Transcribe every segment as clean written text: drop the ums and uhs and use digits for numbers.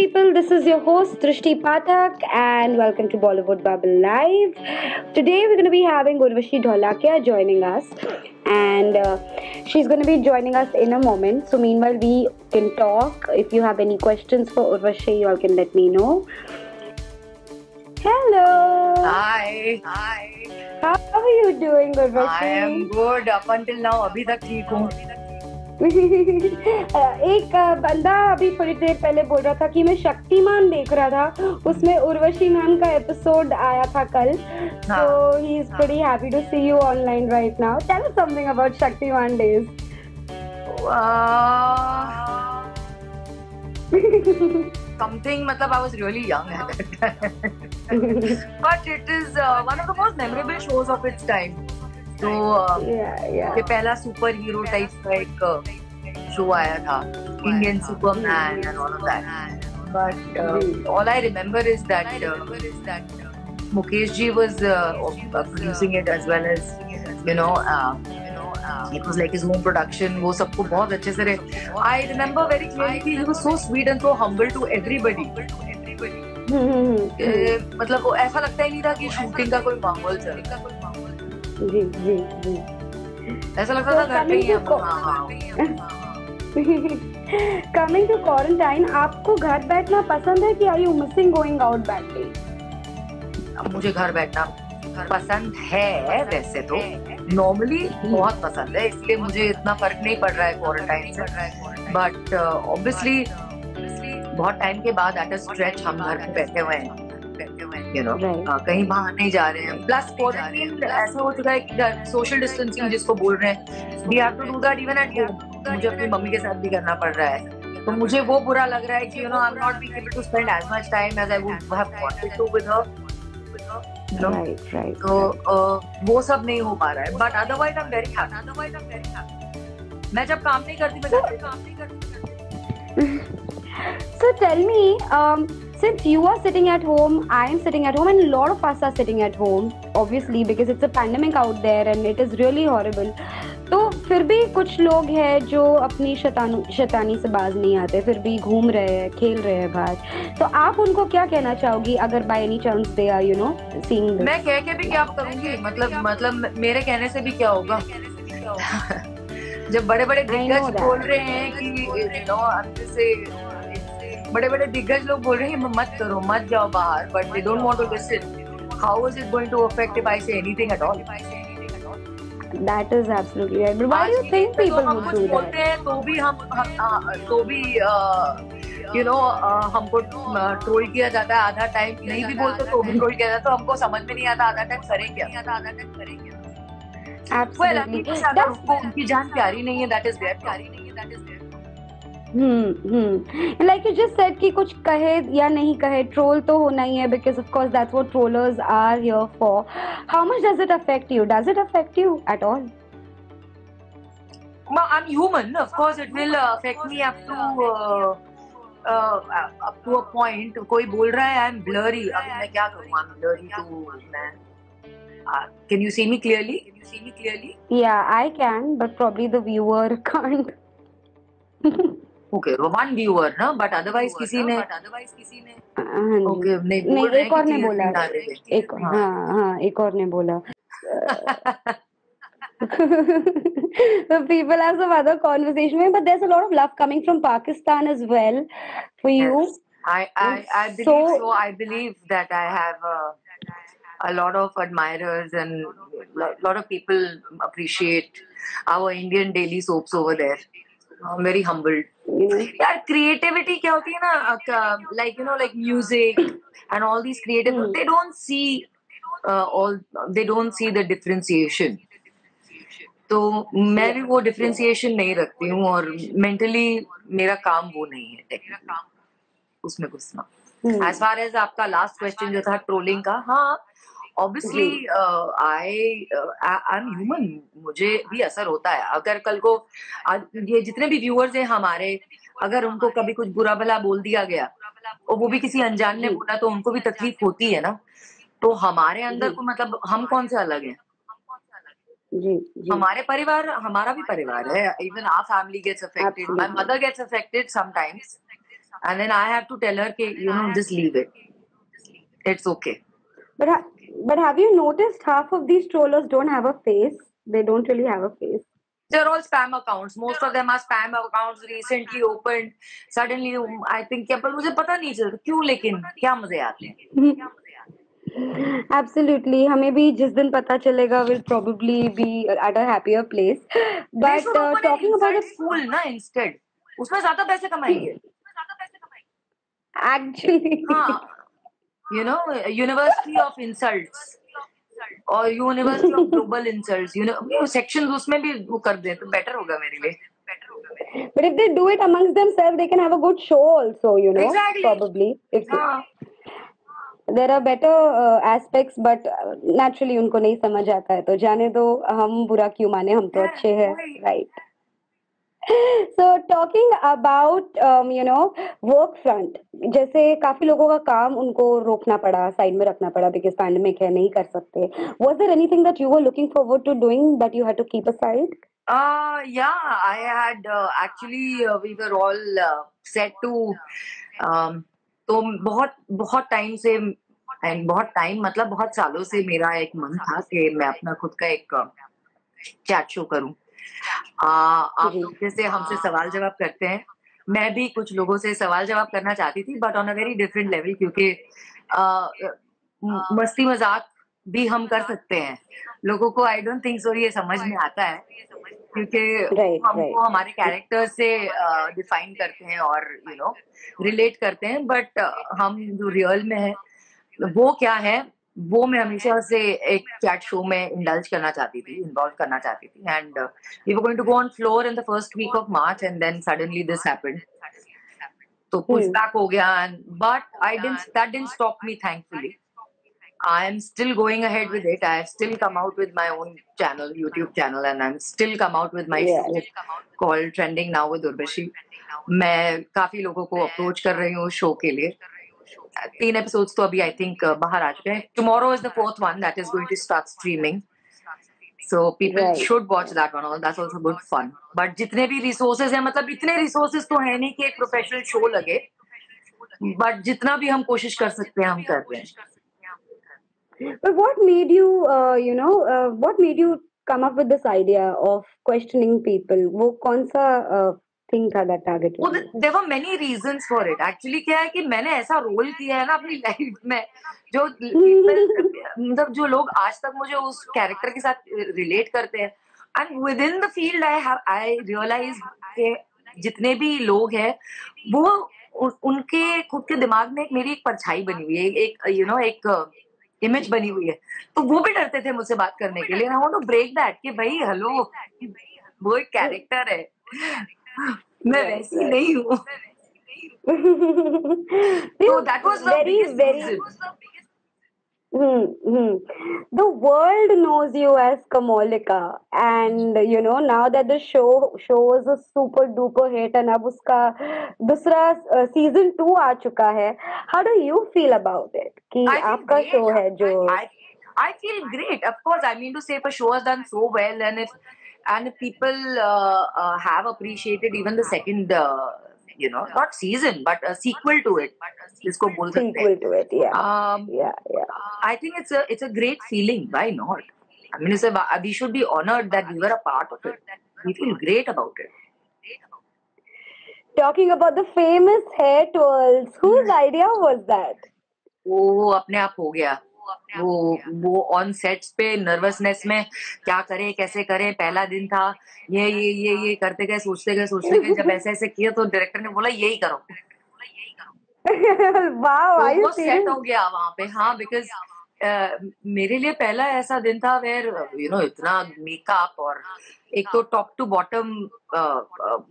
people, this is your host Drishti Pathak and welcome to Bollywood Bubble Live. Today we're going to be having Urvashi Dholakia joining us and she's going to be joining us in a moment. So meanwhile we can talk. If you have any questions for Urvashi, you all can let me know. Hello. Hi. How are you doing, Urvashi? I am good. Up until now, अभी तक ठीक हूँ. एक बंदा अभी थोड़ी देर पहले बोल रहा था कि मैं शक्तिमान देख रहा था, उसमें उर्वशी मैम का एपिसोड आया था कल. So he is pretty happy to see you online right now. Tell us something about Shaktiman days. Something, मतलब I was really young at that time. But it is one of the most memorable shows of its time. तो ये पहला super hero type का एक show आया था, Indian Superman and all of that. But all I remember is that Mukesh ji was producing it as well as it was like his home production. वो सबको बहुत अच्छे से I remember very clearly he was so sweet and so humble to everybody. मतलब वो ऐसा लगता ही नहीं था कि शूटिंग का कोई माहौल चल रहा है. जी ऐसा लगता था घर पे ही हम. Coming to quarantine, आपको घर बैठना पसंद है कि are you missing going out badly? मुझे घर बैठना पसंद है वैसे तो, नॉर्मली बहुत पसंद है, इसलिए मुझे इतना फर्क नहीं पड़ रहा है क्वारंटाइन से. बट ऑब्वियसली बहुत टाइम के बाद एट अ स्ट्रेच हम घर पे बैठे हुए हैं, कहीं बाहर नहीं जा रहे हैं. प्लस क्वारंटाइन ऐसा हो चुका है कि सोशल डिस्टेंसिंग जिसको बोल रहे हैं, we have to do that even at home. मुझे अपनी मम्मी के साथ भी करना पड़ रहा है, तो मुझे वो बुरा लग रहा है कि I am not being able to spend as much time as I would have wanted to with her. तो वो सब नहीं हो पा रहा है. But otherwise I am very happy. मैं जब काम नहीं करती मैं काम नहीं करती. So tell me, since you are sitting at home, I am sitting at home, and a lot of us are sitting at home, obviously because it's a pandemic out there and it is really horrible. तो फिर भी कुछ लोग हैं जो अपनी शैतानी से बाज नहीं आते, फिर भी घूम रहे हैं, खेल रहे हैं बाहर. तो आप उनको क्या कहना चाहोगी अगर by any chance they are seeing this? मैं कह के भी क्या करूंगी, मतलब मेरे कहने से भी क्या होगा. जब बड़े बड़े दिग्गज बोल रहे हैं कि बड़े बड़े दिग्गज लोग बोल रहे हैं मत करो, मत जाओ बाहर, but they don't want to listen. How is it going to affect if I say anything at all? That is absolutely right. But why do you think people would do that? बोलते हैं तो भी हमको troll किया जाता है. आधा time नहीं भी बोलते तो भी ट्रोल किया जाता है. तो हमको समझ में नहीं आता आधा टाइम करें क्या. अगर उनकी जान प्यारी नहीं है, that is their problem. Like you just said कि कुछ कहे या नहीं कहे, ट्रोल तो होना ही है, because of course that's what trollers are here for. How much does it affect you? Does it affect you at all? I'm human, of course it will affect me up to a point. कोई बोल रहा है I'm blurry, अभी मैं क्या करूँ? I'm blurry तो मैं. Can you see me clearly? Yeah, I can, but probably the viewer can't. Okay, one viewer ना, but otherwise किसी ने Okay, नहीं एक और ने बोला, एक और ने बोला. So people have some other conversation, but there's a lot of love coming from Pakistan as well for you. Yes. I believe so. I believe that I have a lot of admirers and a lot of people appreciate our Indian daily soaps over there. I'm very humbled. यार creativity क्या होती है ना, like music and all these creative, they don't see the differentiation. तो मैं भी वो differentiation नहीं रखती हूँ, और mentally मेरा काम वो नहीं है technically उसमें घुसना. As far as आपका last question जो था trolling का, हाँ obviously I'm human, मुझे भी असर होता है. अगर कल को ये जितने भी viewers हैं हमारे, अगर उनको कभी कुछ बुरा भला बोल दिया गया और वो भी किसी अनजान ने बोला, तो उनको भी तकलीफ होती है ना. तो हमारे अंदर को मतलब हम कौन से अलग हैं? हमारे परिवार, हमारा भी परिवार है. Even our family gets affected. My mother gets affected sometimes. and then I have to tell her कि you know just leave it, it's okay. But but have you noticed half of these trollers don't have a face? They don't really have a face. They're all spam accounts. Most of them are spam accounts recently opened. Suddenly, I think क्या पर मुझे पता नहीं चलता क्यों, लेकिन क्या मजे आते हैं. Absolutely. हमें भी जिस दिन पता चलेगा we'll probably be at a happier place. They But should open an talking about insult the school ना instead. उसमें ज्यादा पैसे कमाएंगे. actually, हाँ, you know, University of Insults और University of Global Insults, you know, sections उसमें भी वो कर दे तो better होगा मेरे लिए. but if they do it amongst themselves, they can have a good show also. You know, Exactly. probably if हाँ. there are better aspects, but naturally उनको नहीं समझ आता है तो जाने दो, हम बुरा क्यों माने, हम तो अच्छे हैं, right? So talking about you know work front, जैसे काफी लोगों का काम उनको रोकना पड़ा, साइड में रखना पड़ा because pandemic है, नहीं कर सकते. Was there anything that you were looking forward to doing that you had to keep aside? Yeah, I had actually we were all set to तो बहुत टाइम से, एंड बहुत टाइम मतलब बहुत सालों से मेरा एक मन था कि मैं अपना खुद का एक चैट शो करूं. आप लोग जैसे हमसे सवाल जवाब करते हैं, मैं भी कुछ लोगों से सवाल जवाब करना चाहती थी, but on a very different level, क्योंकि मस्ती मजाक भी हम कर सकते हैं. लोगों को आई डोंट थिंक सो ये समझ में आता है, क्योंकि हमको हमारे कैरेक्टर से डिफाइन करते हैं और यू नो रिलेट करते हैं, बट हम जो रियल में है वो क्या है, वो मैं हमेशा से एक चैट शो में इंडल्ज करना चाहती थी, इन्वॉल्व करना चाहती थी. And we were going to go on floor in the first week of March, and then suddenly this happened. तो पुश बैक हो गया, बट that didn't stop me, thankfully. I am still going ahead with it. I have still come out with my own channel, YouTube channel, and I'm still come out with my show called Trending Now with Urvashi. मैं काफी लोगों को approach कर रही हूँ show के लिए. 3 episodes तो अभी I think बाहर आ चुके हैं. Tomorrow is the 4th one that is going to start streaming. So people should watch that one. That's also good fun. But जितने भी resources हैं, मतलब इतने resources तो है नहीं कि एक professional show लगे. But जितना भी हम कोशिश कर सकते हैं हम कर रहे हैं. But what made you, what made you come up with this idea of questioning people? वो कौन सा thing था that target? Well, there were many reasons for it. Actually, क्या है कि मैंने ऐसा रोल किया है ना अपनी लाइफ में, जो मतलब जो लोग आज तक मुझे उस कैरेक्टर के साथ रिलेट करते हैं. And within the field I realise के जितने भी लोग हैं वो उनके खुद के दिमाग में मेरी एक परछाई बनी हुई है, एक यू नो एक इमेज बनी हुई है. तो वो भी डरते थे मुझसे बात करने के लिए. I want to break that कि भाई हेलो, वो एक कैरेक्टर है, मैं वैसी नहीं हूँ. So that was the biggest reason. The world knows you as Kamolika, and you know now that the show is a super duper hit, and अब उसका दूसरा season 2 आ चुका है. How do you feel about it? कि आपका show है जो I feel great. Of course, I mean to say, if a show has done so well, and if people have appreciated even the second, not season, but a sequel to it, जिसको बोल सकते हैं. sequel to it, yeah. I think it's a great feeling. Why not? I mean, we should be honored that we were a part of it. We feel great about it. Talking about the famous hair twirls, whose idea was that? वो अपने आप हो गया. वो on sets पे nervousness में क्या करे कैसे करे, पहला दिन था, ये करते गए सोचते गए जब ऐसे किया तो डायरेक्टर ने बोला यही करो. Wow, वो सेट हो गया वहां पे. हाँ, बिकॉज मेरे लिए पहला ऐसा दिन था वेयर इतना मेकअप, और एक तो टॉप टू बॉटम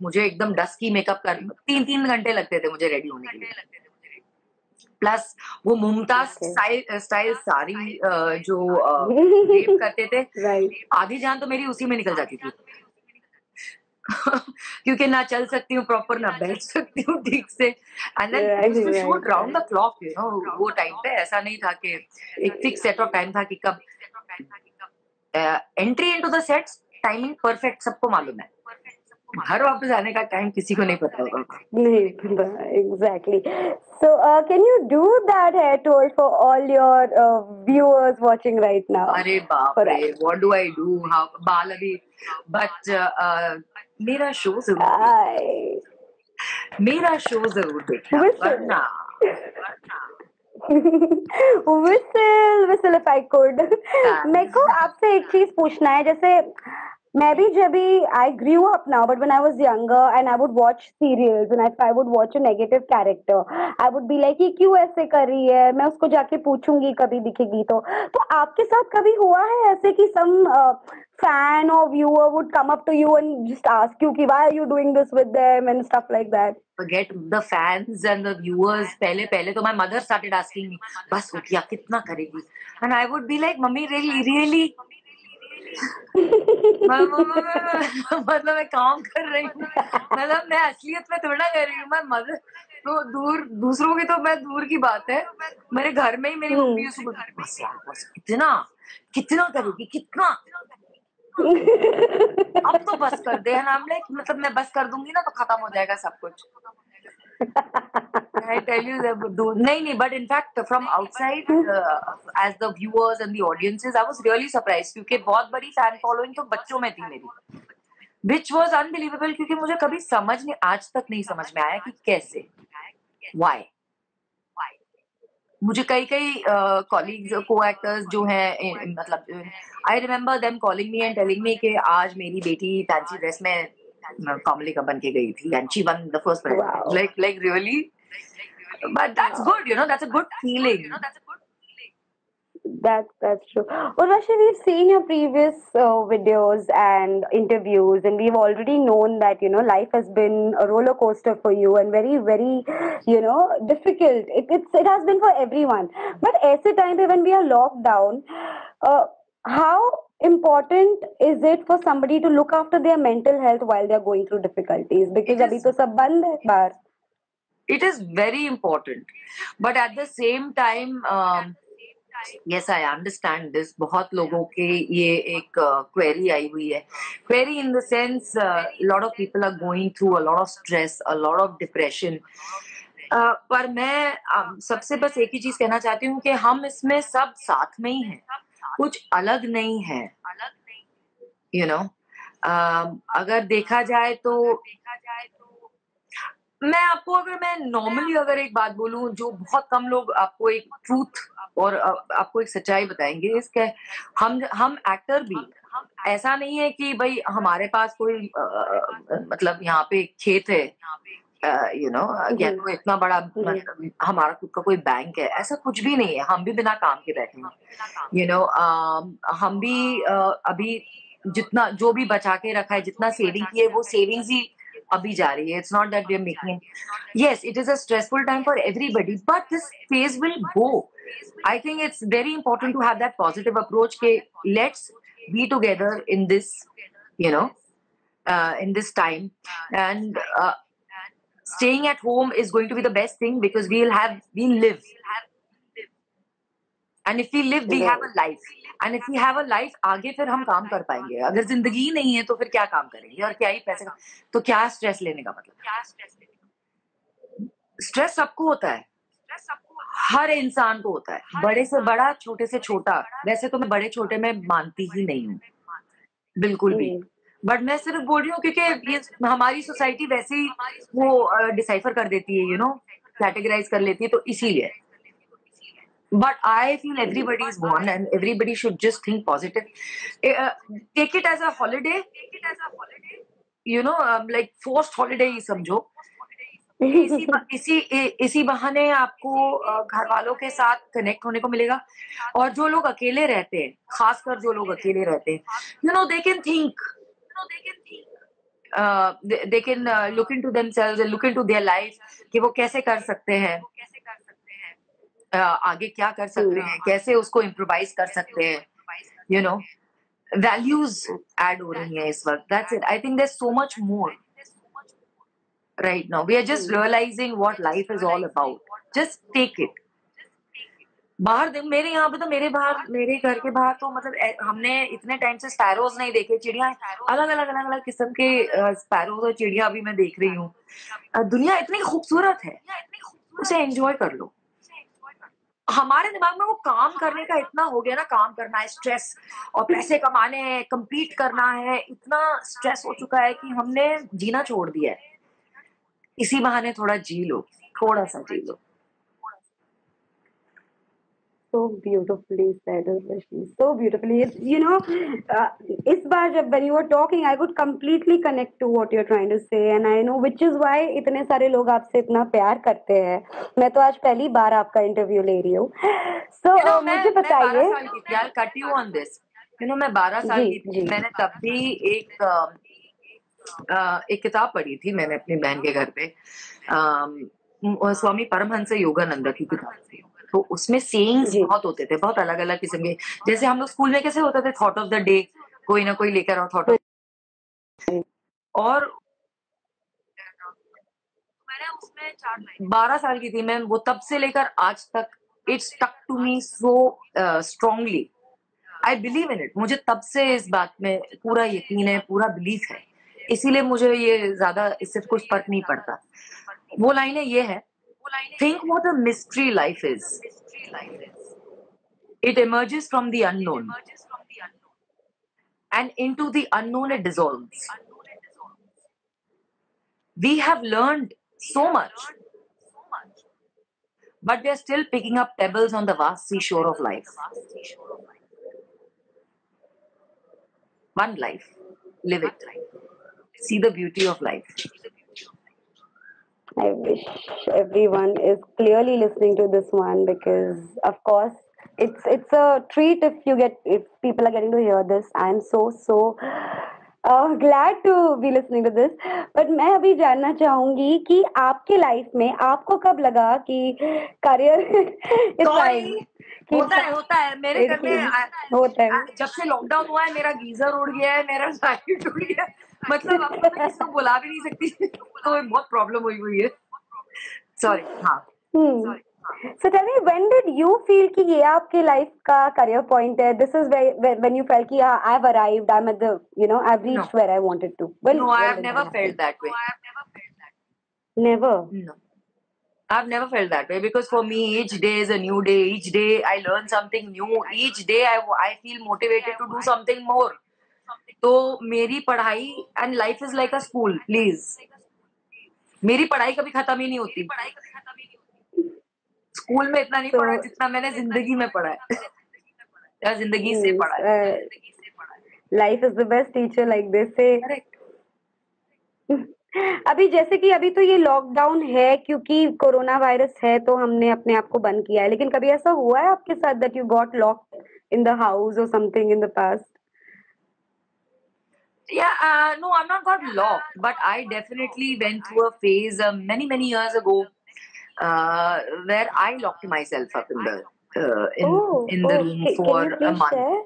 मुझे एकदम डस्की मेकअप कर 3 घंटे लगते थे मुझे रेडी होने के लिए. प्लस वो मुमताज स्टाइल साड़ी जो वेव करते थे, आधी जान तो मेरी उसी में निकल जाती थी. क्योंकि ना चल सकती हूँ प्रॉपर, ना बैठ सकती हूँ ठीक से. And then shoot round the clock, वो टाइम पे ऐसा नहीं था कि एक फिक्स सेट ऑफ टाइम था कि कब entry into the sets. Timing perfect, सबको मालूम है. घर वापस आने का टाइम किसी को नहीं पता होगा। नहीं पता, exactly. So, can you do that hair tour for all your viewers watching right now? अरे बाप For रे, us. What do I do, हाँ बाल अभी, बट मेरा शो जरूर I मेरा शो जरूर देखना, whistle. वरना whistle if I could. मेरे को आपसे एक चीज पूछना है, जैसे मैं भी जब भी I grew up now, but when I was younger and I would watch serials and if I would watch a negative character, I would be like ये क्यों ऐसे कर रही है, मैं उसको जाके पूछूंगी कभी दिखेगी तो आपके साथ कभी हुआ है ऐसे कि some fan or viewer would come up to you and just ask you कि why are you doing this with them and stuff like that? forget the fans and the viewers. पहले पहले तो my mother started asking me, बस हो गया, कितना करेगी, and I would be like, mummy really मतलब मैं काम कर रही हूँ, मतलब मैं असलियत में थोड़ा कर रही हूँ, मैं मदर तो दूर, दूसरों की तो मैं दूर की बात है, मेरे घर में ही मेरी मम्मी उसको बोलती, बस यार बस, कितना कितना करेगी, कितना अब तो बस कर दे, नाम लाइक, मतलब मैं बस कर दूंगी ना तो खत्म हो जाएगा सब कुछ। I tell you that नहीं, but in fact from outside as the viewers and the audiences, I was really surprised क्योंकि बहुत बड़ी fan following तो बच्चों में थी मेरी, which was unbelievable क्योंकि मुझे कभी समझ नहीं, आज तक नहीं समझ में आया कि कैसे, why। मुझे कई कॉलीग्स को एक्टर्स जो हैं, मतलब I remember them calling me and telling me कि आज मेरी बेटी फैंसी ड्रेस में कमली का बन के गई थी and she won the first prize, Wow. like really, but that's good, you know, that's a good feeling. That's true. Urvashi, we've seen your previous videos and interviews, and we've already known that life has been a roller coaster for you and very very difficult. It has been for everyone. But ऐसे time पे when we are locked down, how important is it for somebody to look after their mental health while they are going through difficulties? Because अभी तो सब बंद है बाहर. It is very important, but at the same time, yes, I understand this. बहुत लोगों के ये एक query आई हुई है. Query in the sense, lot of people are going through a lot of stress, a lot of depression. पर मैं सबसे बस एक ही चीज कहना चाहती हूँ कि हम इसमें सब साथ में ही हैं, कुछ अलग नहीं है, you know. अगर देखा जाए तो मैं आपको, अगर मैं नॉर्मली अगर एक बात बोलूं, जो बहुत कम लोग आपको एक ट्रूथ और आपको एक सच्चाई बताएंगे, इसके हम एक्टर भी, ऐसा नहीं है कि भाई हमारे पास कोई मतलब यहाँ पे खेत है, यू नो, या तो इतना बड़ा हमारा खुद का कोई बैंक है, ऐसा कुछ भी नहीं है, हम भी बिना काम के बैठे हैं, यू नो। हम भी अभी जितना जो भी बचा के रखा है, जितना सेविंग की है, वो सेविंग्स ही अभी जा रही है। It's not that we are making, yes, it is a stressful time for everybody, but this phase will go. I think it's very important to have that positive approach ke let's be together in this, you know, in this time, and staying at home is going to be the best thing because we'll live, and if we live we have a life, and if we have a life, आगे फिर हम काम कर पाएंगे। अगर जिंदगी ही नहीं है तो फिर क्या काम करेंगे और क्या ही पैसे का, तो क्या स्ट्रेस लेने का मतलब। स्ट्रेस सबको होता है, हर इंसान को होता है, बड़े से बड़ा, छोटे से छोटा। वैसे तो मैं बड़े छोटे में मानती ही नहीं हूँ बिल्कुल भी, बट मैं सिर्फ बोल रही हूँ क्योंकि ये हमारी सोसाइटी वैसे ही वो डिसाइफर कर देती है, यू नो, कैटेगराइज कर लेती है, तो इसीलिए। But I feel everybody is one and everybody should just think positive. Take it as a holiday, you know, like forced holiday ही समझो। इसी बहाने आपको घर वालों के साथ कनेक्ट होने को मिलेगा, और जो लोग अकेले रहते हैं, खासकर जो लोग अकेले रहते हैं, you know, they can think, they can look into themselves and look into their life कि वो कैसे कर सकते हैं, आगे क्या कर सकते हैं, कैसे उसको इम्प्रोवाइज कर सकते हैं, यू नो। वैल्यूज ऐड हो रही हैं इस वक्त, that's it. I think there is so much more right now. We are just realizing what life is all about. Just take it. बाहर मेरे यहाँ पे तो मेरे घर के बाहर तो मतलब हमने इतने टाइम से स्पैरोज नहीं देखे। चिड़िया अलग अलग किस्म के स्पैरोज और चिड़िया अभी मैं देख रही हूँ। दुनिया इतनी खूबसूरत है, उसे एंजॉय कर लो। हमारे दिमाग में वो काम करने का इतना हो गया ना, काम करना है, स्ट्रेस और पैसे कमाने हैं, compete करना है, इतना स्ट्रेस हो चुका है कि हमने जीना छोड़ दिया है। इसी बहाने थोड़ा जी लो, थोड़ा सा जी लो। So beautifully said, Urvashi. So beautifully. It's, इस बार जब when you were talking, I could completely connect to what you're trying to say, and I know which is why इतने सारे लोग आपसे इतना प्यार करते हैं। मैं तो आज पहली बार आपका इंटरव्यू ले रही हूँ। So मुझे मैं 12 बताइए। साल की थी, I'll cut you on this. मैं 12 साल जी की थी, जी मैंने तब भी एक किताब पढ़ी थी मैंने अपनी बहन के घर पे। स्वामी परमहंस योगानंद की किताब थी। तो उसमें सेइंग्स जी बहुत होते थे, बहुत अलग अलग किस्म के। जैसे हम लोग स्कूल में कैसे होते थे, थॉट ऑफ द डे, कोई ना कोई लेकर आओ थॉट ऑफ। और मैंने उसमें 12 साल की थी मैं, वो तब से लेकर आज तक it stuck to me so strongly. I believe in it. मुझे तब से इस बात में पूरा यकीन है, पूरा बिलीफ है। इसीलिए मुझे ये ज्यादा इससे कुछ फर्क नहीं पड़ता। वो लाइनें ये है, think what a mystery life is, it emerges from the unknown and into the unknown it dissolves. We have learned so much, but we are still picking up pebbles on the vast seashore of life. One life, live it. See the beauty of life. I wish everyone is clearly listening to this one, because of course it's a treat if people are getting to hear this. I'm so glad to be listening to this. But मैं अभी जानना चाहूंगी कि आपके life में आपको कब लगा कि करियर इज टाइम सॉरी, कि होता है मेरे घर में। होता है। जब से लॉकडाउन हुआ है, मेरा गीजर उड़ गया है, मेरा लाइट उड़ गया है। मतलब अब तो मैं किसी को बुला भी नहीं सकती। तो बहुत प्रॉब्लम हुई है। सॉरी। हाँ, Hmm. So tell me, when did you feel कि ये आपके लाइफ का career point है? This is when you felt कि I've arrived, I'm at the, I've no reached where I wanted to. No, I When have did never that felt happen? That way. Never. No, I've never felt that way, because for me each day is a new day. Each day I learn something new. Each day I feel motivated to do something more. तो मेरी पढ़ाई and life is like a school, please. मेरी पढ़ाई कभी खत्म ही नहीं होती। School में इतना नहीं पढ़ा So, जितना मैंने जिंदगी में पढ़ा है। या जिंदगी से yes, पढ़ा है। life is the best teacher, like they say. Correct. अभी जैसे कि अभी तो ये लॉकडाउन है क्योंकि कोरोना वायरस है, तो हमने अपने आप को बंद किया है, लेकिन कभी ऐसा हुआ है आपके साथ that you got locked in the house और something in the past? Yeah, no, I'm not got locked, but I definitely went through a phase many years ago, where I locked myself up in the Oh, in the oh, room can for you a please month. share?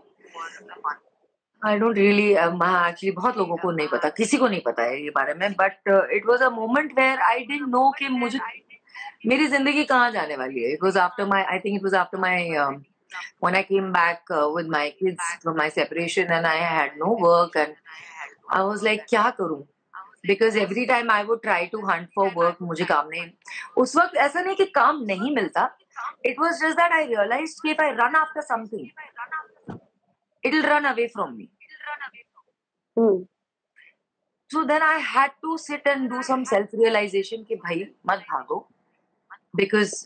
I don't really, actually बहुत लोगों को नहीं पता, किसी को नहीं पता है ये बारे में, but it was a moment where I didn't know कि मुझे मेरी जिंदगी कहाँ जाने वाली है। It was after my, I think it was after my when I came back with my kids from my separation, and I had no work, and I was like क्या करूं, because every time I would try to hunt for work, मुझे काम नहीं। उस वक्त ऐसा नहीं कि काम नहीं मिलता, it was just that I realized कि if I run after something, it'll run away from me. Hmm. So then I had to sit and do some self-realization कि भाई मत भागो, because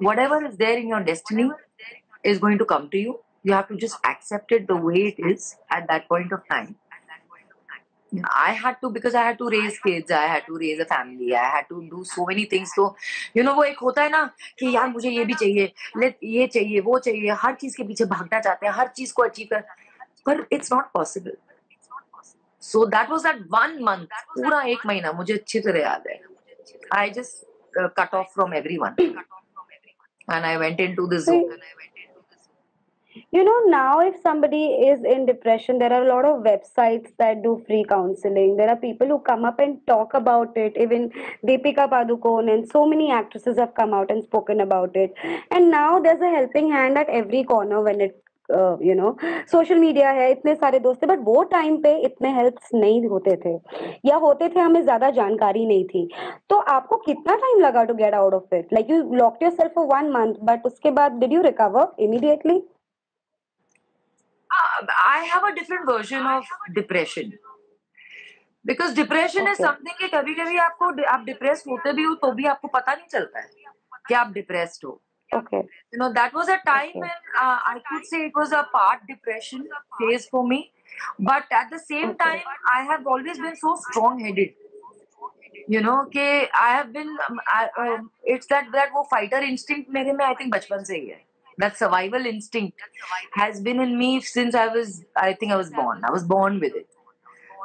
whatever is there in your destiny is going to come to you. You have to just accept it the way it is at that point of time. I had to, because I had to raise kids, I had to raise a family, I had to do so many things. तो वो एक होता है ना कि यार मुझे ये भी चाहिए, ये चाहिए, वो चाहिए, हर चीज के पीछे भागना चाहते हैं, हर चीज को अचीव कर, पर it's not possible. So that was that 1 month, पूरा 1 महीना मुझे अच्छी तरह याद है. I just cut off from everyone and I went into the So, zone. Now if somebody is in depression, there are a lot of websites that do free counseling. There are people who come up and talk about it. Even Deepika Padukone and so many actresses have come out and spoken about it. And now there's a helping hand at every corner when it social media है, इतने सारे दोस्त थे, but वो time पे इतने helps नहीं होते थे, या होते थे हमें ज्यादा जानकारी नहीं थी. तो आपको कितना टाइम लगा to get out of it? Like you locked yourself for 1 month, but उसके बाद did you recover immediately? I have a different version of depression. Because depression is okay. Something कि कभी कभी आप डिप्रेस होते भी हो तो भी आपको पता नहीं चलता है कि आप डिप्रेस्ड हो. Okay. That was a time okay. when I could say it was a part depression phase for me, but at the same okay. time I have always been so strong headed. कि I have been it's that वो fighter instinct मेरे में I think बचपन से ही है. That survival instinct has been in me since I think I was born. I was born with it.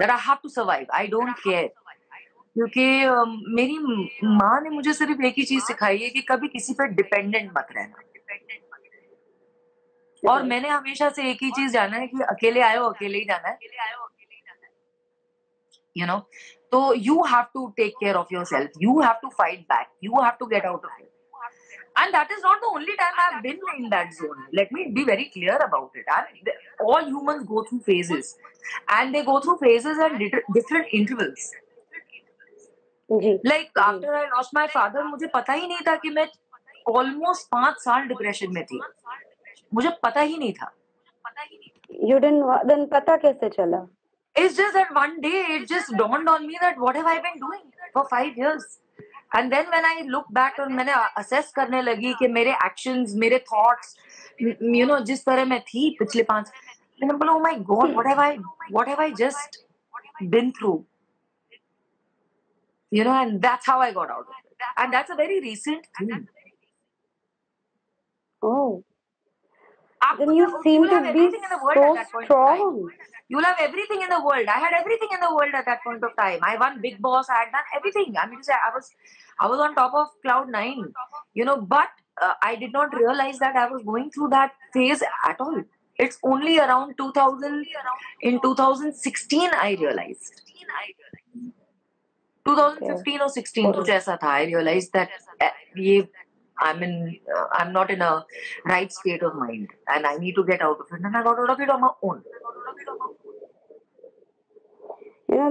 That I have to survive. I don't care. क्योंकि मेरी माँ ने मुझे सिर्फ एक ही चीज सिखाई है कि कभी किसी पर डिपेंडेंट मत रहना. और मैंने हमेशा से एक ही चीज जाना है कि अकेले आए हो अकेले ही जाना है. तो you have to take care of yourself. You have to fight back. You have to get out of it. And that is not the only time I've been in that zone. Let me be very clear about it. All humans go through phases. And they go through phases at different intervals. Like after I lost my father, मुझे पता ही नहीं था कि मैं almost 5 साल depression में थी. मुझे पता ही नहीं था. You didn't then पता कैसे चला? It's just that one day it just dawned on me that what have I been doing for 5 years? And then when I look back और मैंने assess करने लगी कि मेरे actions, मेरे thoughts, जिस तरह मैं थी पिछले 5, मैंने बोला, oh my God, what have I just been through? And that's how I got out of it. And that's a very recent thing. Oh. Then you seem to be so strong. You'll have everything in the world. I had everything in the world at that point of time. I won Big Boss. I had done everything. I mean, to say, I was on top of cloud 9. But I did not realize that I was going through that phase at all. It's only around 2016 I realized. 2015 or 16 कुछ ऐसा था. I realized that I'm not in a right state of mind and I need to get out of it, and I got out of it on my own.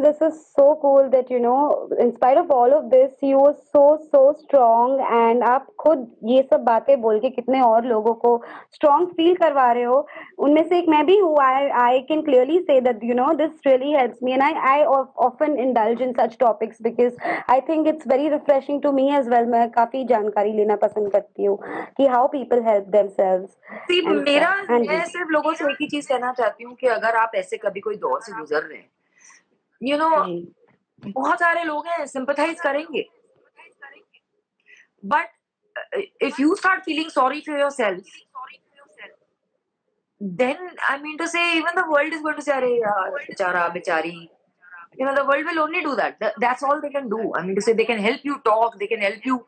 This is so cool that in spite of all of this you were so strong, and आप खुद ये सब बातें बोल के कितने और लोगों को strong feel करवा रहे हो. उनमें से एक मैं भी हूँ. I can clearly say that this really helps me, and I often indulge in such topics because I think it's very refreshing to me as well. मैं काफी जानकारी लेना पसंद करती हूँ कि how people help themselves. मैं सिर्फ लोगों से एक ही चीज कहना चाहती हूँ कि अगर आप ऐसे कभी कोई दौर से गुजर रहे हैं, बहुत सारे लोग हैं sympathize करेंगे, but if you start feeling sorry for yourself, then I mean to say even the world is going to say, अरे यार बेचारा बेचारी. The world will only do that. That's all they can do. I mean to say they can help you talk, they can help you,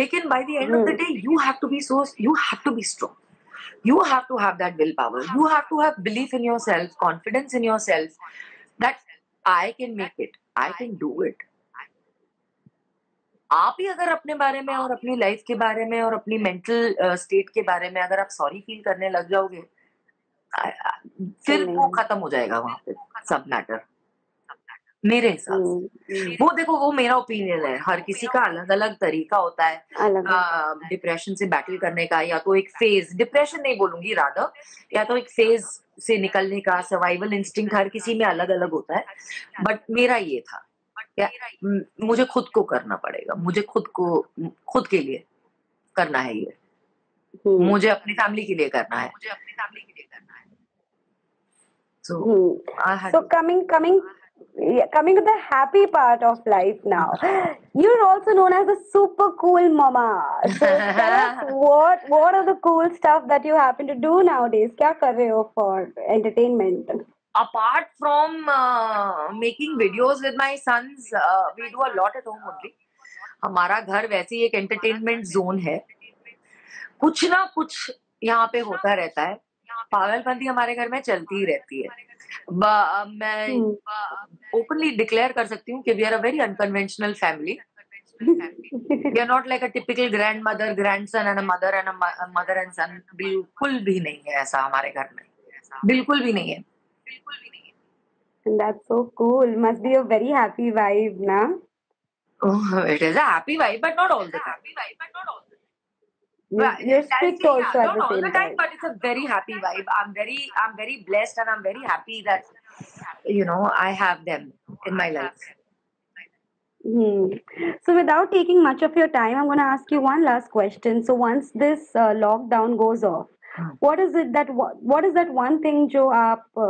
lekin by the end of the day, you have to be strong. You have to have that willpower. You have to have belief in yourself, confidence in yourself that I can make it. I can do it. आप ही अगर अपने बारे में और अपनी life के बारे में और अपनी मेंटल स्टेट के बारे में अगर आप सॉरी फील करने लग जाओगे, फिर वो खत्म हो जाएगा वहां पे सब मैटर, मेरे हिसाब से. वो देखो, वो मेरा ओपिनियन है. हर किसी का अलग अलग तरीका होता है डिप्रेशन से बैटल करने का. या तो एक फेज, डिप्रेशन नहीं बोलूंगी रादर, या तो एक फेज से निकलने का सर्वाइवल इंस्टिंक्ट हर किसी में अलग अलग होता है. बट मेरा ये था, मुझे खुद को करना पड़ेगा. मुझे खुद के लिए करना है ये. मुझे अपनी फैमिली के लिए करना है. So coming to the happy part of life now, you're also known as a super cool mama. So tell us what are the cool stuff that you happen to do nowadays? क्या कर रहे हो for entertainment? Apart from making videos with my sons, we do a lot at home only. हमारा घर वैसे ही एक entertainment zone है. कुछ ना कुछ यहाँ पे होता रहता है, पागलपंती हमारे घर में चलती ही रहती है। मैं Hmm. ओपनली डिक्लेयर कर सकती हूँ कि we are a very unconventional family. We are not like a typical grand mother, grand son and mother and son. बिल्कुल भी नहीं है ऐसा हमारे घर में, बिल्कुल भी नहीं है। And that's so cool. Must be a very happy vibe, na? It is a happy vibe, but not all the time. Well, You're I'll strict say yeah, also at not the all the same time, time. but it's a very happy vibe. I'm very blessed, and I'm very happy that I have them in my life. Hmm. So, without taking much of your time, I'm going to ask you one last question. So, once this lockdown goes off, Hmm. what is that one thing जो आप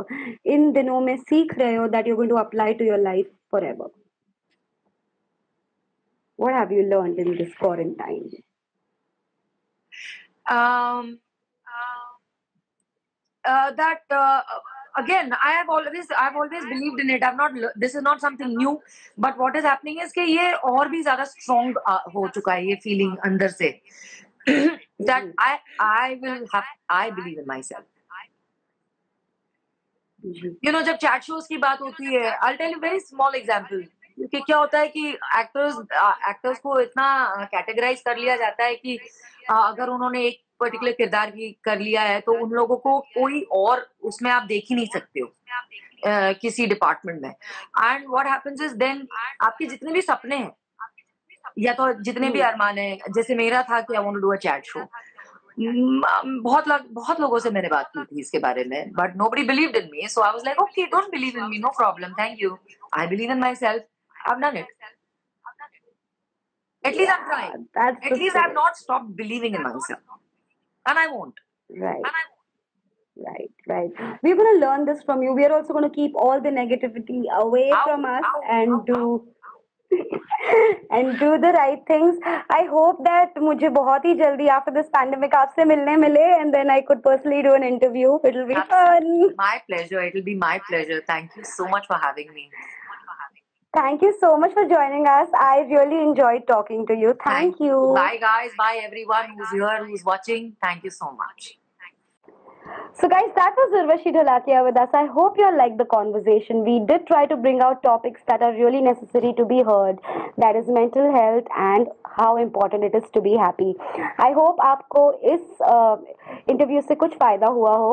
इन दिनों में सीख रहे हो that you're going to apply to your life forever? What have you learned in this quarantine? Um, that again, I've always believed in it. This is not something new, but what is happening is कि ये और भी ज़्यादा strong हो चुका है ये feeling अंदर से that I believe in myself. जब चैट शोज की बात होती है, I'll tell you very small example. क्योंकि क्या होता है कि एक्टर्स को इतना कैटेगराइज कर लिया जाता है कि अगर उन्होंने एक पर्टिकुलर किरदार की कर लिया है तो उन लोगों को कोई और उसमें आप देख ही नहीं सकते हो किसी डिपार्टमेंट में। And what happens is then आपके जितने भी सपने हैं या तो जितने भी अरमान है, जैसे मेरा था कि I want to do a chat show, बहुत लोगों से मैंने बात की थी इसके बारे में, but nobody believed in me, so I was like okay, don't believe in me, no problem, thank you, I believe in myself, I have done it, at least I'm trying, That's at the least I've spirit. not stopped believing in myself, and I won't. Right. Right. We're going to learn this from you. We are also going to keep all the negativity away from us and do and do the right things. I hope that मुझे बहुत ही जल्दी after this pandemic आपसे मिलने मिले and then I could personally do an interview. It'll be fun. My pleasure. It'll be my pleasure. Thank you so much for having me. Thank you so much for joining us. I really enjoyed talking to you. Thank you. Bye guys. Bye everyone who's here, who's watching. Thank you so much. So guys, that was Urvashi Dholakia with us. I hope you all liked the conversation. We did try to bring out topics that are really necessary to be heard. That is mental health and how important it is to be happy. I hope आपको इस interview से कुछ फायदा हुआ हो.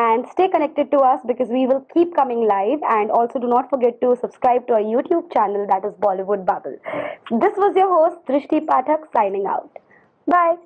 And stay connected to us because we will keep coming live. And also do not forget to subscribe to our YouTube channel, that is Bollywood Bubble. This was your host Drishti Pathak signing out. Bye.